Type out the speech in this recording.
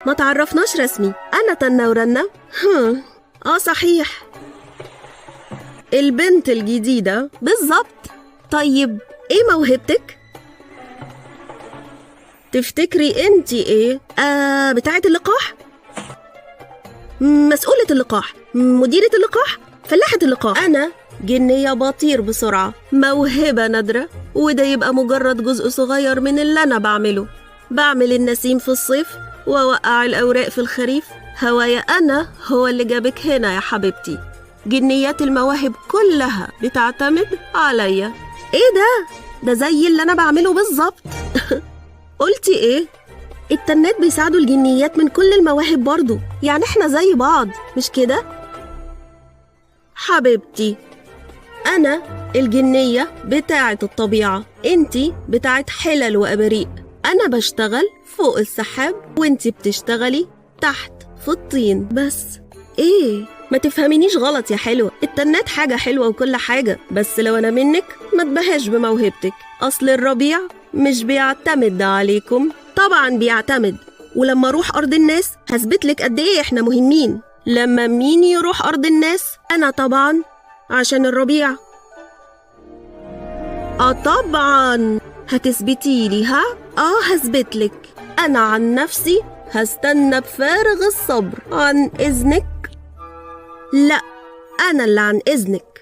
ما تعرفناش رسمي. أنا تنة ورنة. صحيح، البنت الجديدة بالظبط. طيب إيه موهبتك؟ تفتكري أنتي إيه؟ بتاعة اللقاح؟ مسؤولة اللقاح، مديرة اللقاح، فلاحة اللقاح. أنا جنية بطير بسرعة، موهبة نادرة، وده يبقى مجرد جزء صغير من اللي أنا بعمله. بعمل النسيم في الصيف ووقع الأوراق في الخريف. هوايا أنا هو اللي جابك هنا يا حبيبتي. جنيات المواهب كلها بتعتمد عليا. إيه ده زي اللي أنا بعمله بالظبط. قلتي إيه؟ التنات بيساعدوا الجنيات من كل المواهب برضو، يعني إحنا زي بعض مش كده؟ حبيبتي، أنا الجنية بتاعة الطبيعة، انتي بتاعة حلل وأبريق. أنا بشتغل فوق السحاب وانتي بتشتغلي تحت في الطين بس. إيه؟ ما تفهمينيش غلط يا حلوة، التنات حاجة حلوة وكل حاجة، بس لو أنا منك ما تبهاش بموهبتك. أصل الربيع مش بيعتمد عليكم. طبعا بيعتمد، ولما أروح أرض الناس هثبتلك قد إيه إحنا مهمين. لما مين يروح أرض الناس؟ أنا طبعا، عشان الربيع. طبعا هتثبتيلي. هثبتلك. أنا عن نفسي هستنى بفارغ الصبر. عن إذنك؟ لا، أنا اللي عن إذنك.